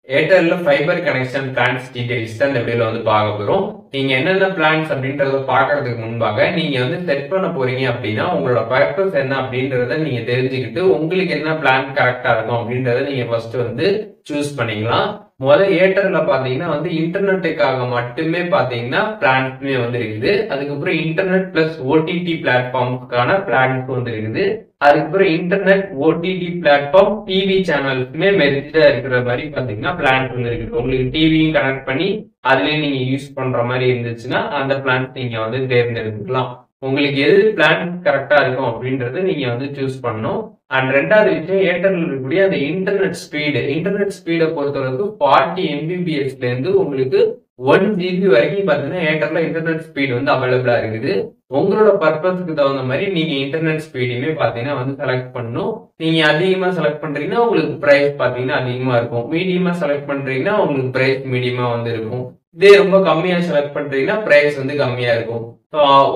ஏர்டெல்ல fibre connection plans details தான் இந்த வீடியோல வந்து பார்க்க போறோம். நீங்க என்னென்ன பிளான்ஸ் அப்படின்றத பார்க்கறதுக்கு முன்பாக நீங்க வந்து செட் பண்ண போறீங்க அப்படின்னா உங்களோட பர்பஸ் என்ன அப்படின்றத நீங்க தெரிஞ்சுக்கிட்டு உங்களுக்கு என்ன பிளான் கரெக்டா இருக்கும் அப்படின்றத நீங்க ஃபர்ஸ்ட் வந்து சூஸ் பண்ணிக்கலாம். முதல்ல ஏர்டெல்ல பாத்தீங்கன்னா வந்து இன்டர்நெட்டுக்காக மட்டுமே பாத்தீங்கன்னா பிளான்ஸ்மே வந்து இருக்குது. அதுக்கப்புறம் இன்டர்நெட் பிளஸ் ஓடிடி பிளாட்ஃபார்முக்கான பிளான்ஸ் வந்து இருக்குது. அதுக்கப்புறம் இன்டர்நெட் ஓடிடி பிளாட்ஃபார்ம் டிவி சேனல்ஸுமே மெரிட்டா இருக்கிற மாதிரி பாத்தீங்கன்னா பிளான்ஸ் வந்து இருக்குது. உங்களுக்கு டிவியும் கனெக்ட் பண்ணி அதுலயே நீங்க யூஸ் பண்ற மாதிரி இருந்துச்சுன்னா அந்த பிளான்ஸ் நீங்க வந்து தேர்ந்தெடுத்துக்கலாம். உங்களுக்கு எது பிளான் கரெக்டா இருக்கும் அப்படின்றது நீங்க வந்து சூஸ் பண்ணணும். அண்ட் ரெண்டாவது விஷயம், ஏர்டெல் இருக்கக்கூடிய அந்த இன்டர்நெட் ஸ்பீடை பொறுத்தளவுக்கு 40 Mbps இருந்து உங்களுக்கு 1 GB வரைக்கும் பாத்தீங்கன்னா ஏர்டெல்ல இன்டர்நெட் ஸ்பீடு வந்து அவைலபிளா இருக்குது. உங்களோட பர்பஸ்க்கு தகுந்த மாதிரி நீங்க இன்டர்நெட் ஸ்பீடுமே பாத்தீங்கன்னா வந்து செலக்ட் பண்ணணும். நீங்க அதிகமா செலக்ட் பண்றீங்கன்னா உங்களுக்கு பிரைஸ் பாத்தீங்கன்னா அதிகமா இருக்கும். மீடியமா செலக்ட் பண்றீங்கன்னா உங்களுக்கு பிரைஸ் மீடியமா வந்து இருக்கும். இதே ரொம்ப கம்மியா செலக்ட் பண்றீங்கன்னா பிரைஸ் வந்து கம்மியா இருக்கும்.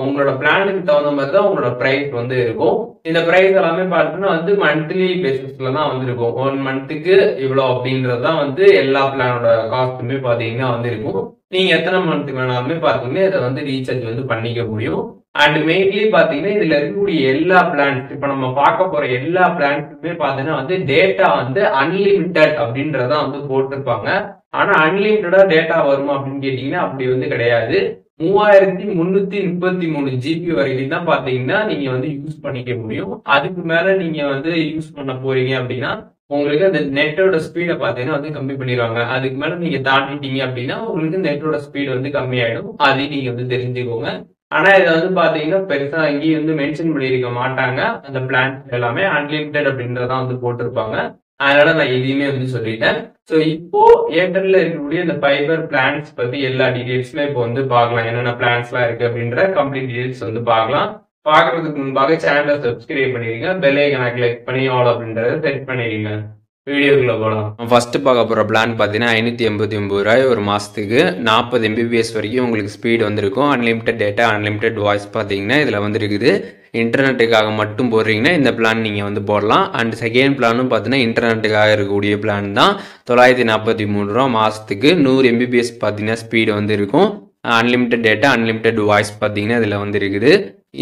உங்களோட பிளானுக்கு தகுந்த மாதிரி தான் உங்களோட பிரைஸ் வந்து இருக்கும். இந்த பிரைஸ் எல்லாமே பார்த்தீங்கன்னா வந்து மந்த்லி பேசிஸ்ல தான் வந்து இருக்கும். 1 மந்த்துக்கு இவ்வளோ அப்படின்றது தான் வந்து எல்லா பிளானோட காஸ்ட்டுமே பாத்தீங்கன்னா வந்து இருக்கும். நீங்க எத்தனை மந்த்துக்கு வேணாலுமே பாத்தீங்கன்னா இதை வந்து ரீசார்ஜ் வந்து பண்ணிக்க முடியும். அண்ட் மெயின்லி பாத்தீங்கன்னா இதுல இருக்கக்கூடிய எல்லா பிளான்ஸ், இப்ப நம்ம பார்க்க போற எல்லா பிளான்ஸுமே பாத்தீங்கன்னா வந்து டேட்டா வந்து அன்லிமிட்டட் அப்படின்றத வந்து போட்டிருப்பாங்க. ஆனா அன்லிமிட்டடா டேட்டா வருமா அப்படின்னு கேட்டீங்கன்னா அப்படி வந்து கிடையாது. 3333 GB வரைக்கும் தான் பாத்தீங்கன்னா நீங்க வந்து யூஸ் பண்ணிக்க முடியும். அதுக்கு மேல நீங்க வந்து யூஸ் பண்ண போறீங்க அப்படின்னா உங்களுக்கு அந்த நெட்டோட ஸ்பீடை பாத்தீங்கன்னா வந்து கம்மி பண்ணிடுவாங்க. அதுக்கு மேல நீங்க தாண்டிட்டீங்க அப்படின்னா உங்களுக்கு நெட்டோட ஸ்பீடு வந்து கம்மி ஆயிடும். அதையும் நீங்க வந்து தெரிஞ்சுக்கோங்க. ஆனா இதை வந்து பாத்தீங்கன்னா பெருசா அங்கேயும் வந்து மென்ஷன் பண்ணிருக்க மாட்டாங்க. அந்த பிளான்ஸ் எல்லாமே அன்லிமிட்டட் அப்படின்றதான் வந்து போட்டிருப்பாங்க. அதனால நான் எதையுமே வந்து சொல்லிட்டேன். சோ இப்போ ஏர்டெல்ல இருக்கக்கூடிய இந்த ஃபைபர் பிளான்ஸ் பத்தி எல்லா டீடைல்ஸுமே இப்போ வந்து பார்க்கலாம். என்னென்ன பிளான்ஸ் எல்லாம் இருக்கு அப்படின்ற கம்ப்ளீட் டீடைல்ஸ் வந்து பார்க்கலாம். பாக்குறதுக்கு முன்பாக சேனலை சப்ஸ்கிரைப் பண்ணிருங்க, பெல் ஐகானை கிளிக் பண்ணி ஆல் அப்படின்றத செட் பண்ணிருங்க. வீடியோக்குள்ள போகலாம். ஃபர்ஸ்ட் பார்க்க போகிற பிளான் பார்த்தீங்கன்னா 589 ரூபாய் ஒரு மாதத்துக்கு 40 Mbps வரைக்கும் உங்களுக்கு ஸ்பீடு வந்துருக்கும். அன்லிமிட்டட் டேட்டா அன்லிமிட்டட் வாய்ஸ் பார்த்தீங்கன்னா இதில் வந்து இருக்குது. இன்டர்நெட்டுக்காக மட்டும் போடுறீங்கன்னா இந்த பிளான் நீங்கள் வந்து போடலாம். அண்ட் செகண்ட் பிளானும் பார்த்தீங்கன்னா இன்டர்நெட்டுக்காக இருக்கக்கூடிய பிளான் தான். 943 ரூபா மாதத்துக்கு 100 Mbps பார்த்தீங்கன்னா ஸ்பீடு வந்து இருக்கும். அன்லிமிட்டட் டேட்டா அன்லிமிட்டட் வாய்ஸ் பார்த்தீங்கன்னா இதில் வந்து இருக்குது.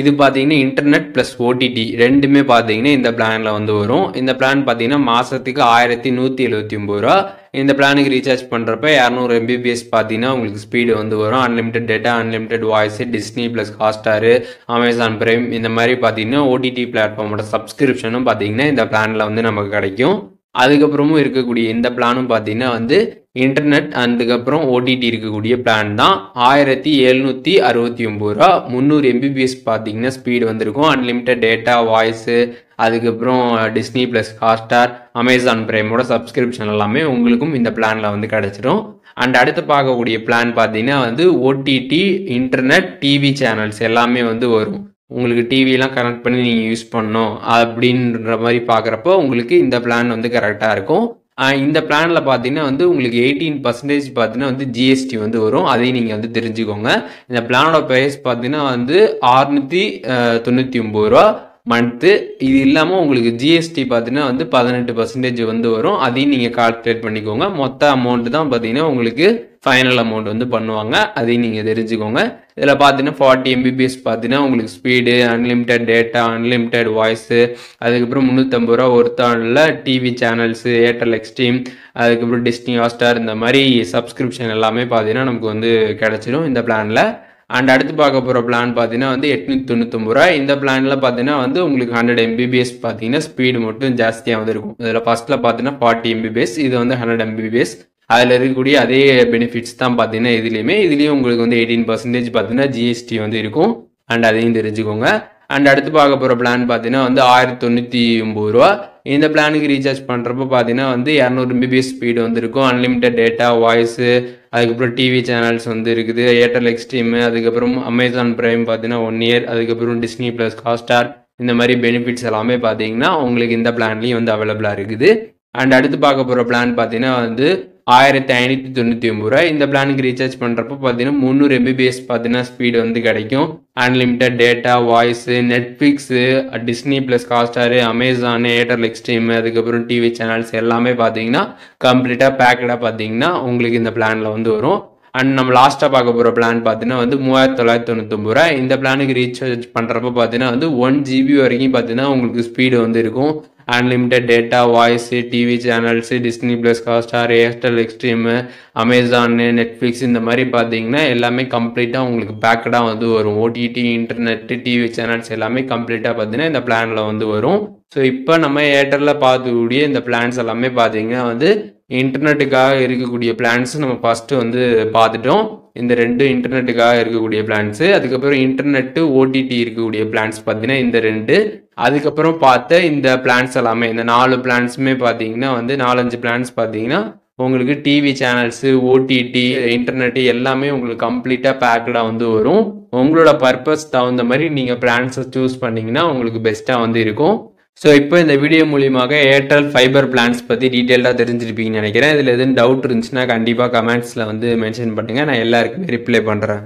இது பார்த்தீங்கன்னா இன்டர்நெட் ப்ளஸ் ஓடிடி ரெண்டுமே பார்த்தீங்கன்னா இந்த பிளானில் வந்து வரும். இந்த பிளான் பார்த்தீங்கன்னா மாதத்துக்கு 1179 ரூபா. இந்த பிளானுக்கு ரீசார்ஜ் பண்ணுறப்ப 200 Mbps பார்த்தீங்கன்னா உங்களுக்கு ஸ்பீடு வந்து வரும். Unlimited data unlimited voice, Disney plus Hotstar, Amazon prime இந்த மாதிரி பார்த்தீங்கன்னா ஓடிடி பிளாட்ஃபார்மோட சப்ஸ்கிரிப்ஷனும் பார்த்தீங்கன்னா இந்த பிளானில் வந்து நமக்கு கிடைக்கும். அதுக்கப்புறமும் இருக்கக்கூடிய இந்த பிளானும் பார்த்தீங்கன்னா வந்து இன்டர்நெட் அதுக்கப்புறம் ஓடிடி இருக்கக்கூடிய பிளான் தான். 1769 ரூபா 300 Mbps பார்த்தீங்கன்னா ஸ்பீடு வந்திருக்கும். அன்லிமிட்டட் டேட்டா வாய்ஸு அதுக்கப்புறம் டிஸ்னி ப்ளஸ் ஹாட்ஸ்டார், அமேசான் பிரைமோட சப்ஸ்கிரிப்ஷன் எல்லாமே உங்களுக்கும் இந்த பிளானில் வந்து கிடைச்சிடும். அண்ட் அடுத்து பார்க்கக்கூடிய பிளான் பார்த்தீங்கன்னா வந்து ஓடிடி இன்டர்நெட் டிவி சேனல்ஸ் எல்லாமே வந்து வரும். உங்களுக்கு டிவிலாம் கனெக்ட் பண்ணி நீங்கள் யூஸ் பண்ணணும் அப்படின்ற மாதிரி பார்க்குறப்போ உங்களுக்கு இந்த பிளான் வந்து கரெக்டாக இருக்கும். இந்த பிளானில் பார்த்தீங்கன்னா வந்து உங்களுக்கு 18% பார்த்தீங்கன்னா வந்து ஜிஎஸ்டி வந்து வரும். அதையும் நீங்கள் வந்து தெரிஞ்சுக்கோங்க. இந்த பிளானோட ப்ரைஸ் பார்த்தீங்கன்னா வந்து 699 ரூபா மந்த்து. இது இல்லாமல் உங்களுக்கு ஜிஎஸ்டி பார்த்தீங்கன்னா வந்து 18% வந்து வரும். அதையும் நீங்கள் கால்குலேட் பண்ணிக்கோங்க. மொத்த அமௌண்ட் தான் பார்த்தீங்கன்னா உங்களுக்கு ஃபைனல் அமௌண்ட் வந்து பண்ணுவாங்க. அதையும் நீங்கள் தெரிஞ்சுக்கோங்க. இதில் பார்த்தீங்கன்னா 40 Mbps பார்த்தீங்கன்னா உங்களுக்கு speed, unlimited data, unlimited voice, அதுக்கப்புறம் 350 ரூபா ஒருத்தானில் டிவி சேனல்ஸு, ஏர்டெல் எக்ஸ்ட்ரீம், அதுக்கப்புறம் டிஸ்னி ஹாட்ஸ்டார் இந்த மாதிரி சப்ஸ்கிரிப்ஷன் எல்லாமே பார்த்தீங்கன்னா நமக்கு வந்து கிடச்சிடும் இந்த பிளானில். அண்ட் அடுத்து பார்க்க போகிற பிளான் பார்த்தீங்கன்னா வந்து 899 ரூபா. இந்த பிளானில் பார்த்தீங்கன்னா வந்து உங்களுக்கு 100 Mbps பார்த்தீங்கன்னா ஸ்பீடு மட்டும் ஜாஸ்தியாக வந்து இருக்கும். இதில் ஃபஸ்ட்டில் பார்த்தீங்கன்னா 40 Mbps, இது வந்து 100 Mbps. அதில் இருக்கக்கூடிய அதே பெனிஃபிட்ஸ் தான் பார்த்தீங்கன்னா இதுலேயும் உங்களுக்கு வந்து 18% பார்த்தீங்கன்னா ஜிஎஸ்டி வந்து இருக்கும். அண்ட் அதையும் தெரிஞ்சுக்கோங்க. அண்ட் அடுத்து பார்க்க போகிற பிளான் பார்த்தீங்கன்னா வந்து 1099 ரூபா. இந்த பிளானுக்கு ரீசார்ஜ் பண்ணுறப்ப பார்த்தீங்கன்னா வந்து 200 Mbps ஸ்பீடு வந்து இருக்கும். அன்லிமிட்டட் டேட்டா வாய்ஸு அதுக்கப்புறம் டிவி சேனல்ஸ் வந்து இருக்குது. ஏர்டெல் எக்ஸ்ட்ரீமு அதுக்கப்புறம் அமேசான் பிரைம் பார்த்தீங்கன்னா 1 இயர், அதுக்கப்புறம் டிஸ்னி ப்ளஸ் ஹாட்ஸ்டார் இந்த மாதிரி பெனிஃபிட்ஸ் எல்லாமே பார்த்தீங்கன்னா உங்களுக்கு இந்த பிளான்லேயும் வந்து அவைலபிளாக இருக்குது. அண்ட் அடுத்து பார்க்க போகிற பிளான் பார்த்தீங்கன்னா வந்து 1599 இந்த பிளானுக்கு ரீசார்ஜ் பண்ணுறப்போ பார்த்தீங்கன்னா 300 MBPS பார்த்தீங்கன்னா ஸ்பீடு வந்து கிடைக்கும். Unlimited data, voice, Netflix, Disney plus, Hotstar, Amazon, Airtel extreme, அதுக்கப்புறம் டிவி சேனல்ஸ் எல்லாமே பார்த்தீங்கன்னா கம்ப்ளீட்டாக பேக்கடாக பார்த்தீங்கன்னா உங்களுக்கு இந்த பிளானில் வந்து வரும். அண்ட் நம்ம லாஸ்ட்டாக பார்க்க போகிற பிளான் பார்த்தீங்கன்னா வந்து 3999. இந்த பிளானுக்கு ரீசார்ஜ் பண்ணுறப்ப பார்த்தீங்கன்னா வந்து 1 GB வரைக்கும் பார்த்தீங்கன்னா உங்களுக்கு ஸ்பீடு வந்து இருக்கும். Unlimited data, voice, TV channels, Disney plus, Hotstar, Airtel extreme, Amazon, Netflix இந்த மாதிரி பார்த்தீங்கன்னா எல்லாமே கம்ப்ளீட்டாக உங்களுக்கு பேக்கடாக வந்து வரும். ஓடிடி, இன்டர்நெட்டு, டிவி சேனல்ஸ் எல்லாமே கம்ப்ளீட்டாக பார்த்தீங்கன்னா இந்த பிளானில் வந்து வரும். ஸோ இப்போ நம்ம ஏர்டெல்லில் பார்த்துக்கூடிய இந்த பிளான்ஸ் எல்லாமே பார்த்தீங்கன்னா வந்து இன்டர்நெட்டுக்காக இருக்கக்கூடிய பிளான்ஸ் நம்ம ஃபஸ்ட்டு வந்து பார்த்துட்டோம். இந்த 2 இன்டர்நெட்டுக்காக இருக்கக்கூடிய பிளான்ஸு, அதுக்கப்புறம் இன்டர்நெட்டு, ஓடிடி இருக்கக்கூடிய பிளான்ஸ் பார்த்தீங்கன்னா இந்த 2, அதுக்கப்புறம் பார்த்த இந்த பிளான்ஸ் எல்லாமே இந்த 4 பிளான்ஸுமே பார்த்தீங்கன்னா வந்து 4-5 பிளான்ஸ் பார்த்தீங்கன்னா உங்களுக்கு டிவி சேனல்ஸு, ஓடிடி, இன்டர்நெட்டு எல்லாமே உங்களுக்கு கம்ப்ளீட்டாக பேக்கடாக வந்து வரும். உங்களோட பர்பஸ் தகுந்த மாதிரி நீங்கள் பிளான்ஸை சூஸ் பண்ணிங்கன்னா உங்களுக்கு பெஸ்ட்டாக வந்து இருக்கும். ஸோ இப்போ இந்த வீடியோ மூலியமாக ஏர்டெல் ஃபைபர் பிளான்ஸ் பற்றி டீட்டெயிலாக தெரிஞ்சிருப்பீங்கன்னு நினைக்கிறேன். இதில் எதுவும் டவுட் இருந்துச்சுன்னா கண்டிப்பாக கமெண்ட்ஸில் வந்து மென்ஷன் பண்ணுங்கள். நான் எல்லாருக்குமே ரிப்ளை பண்ணுறேன்.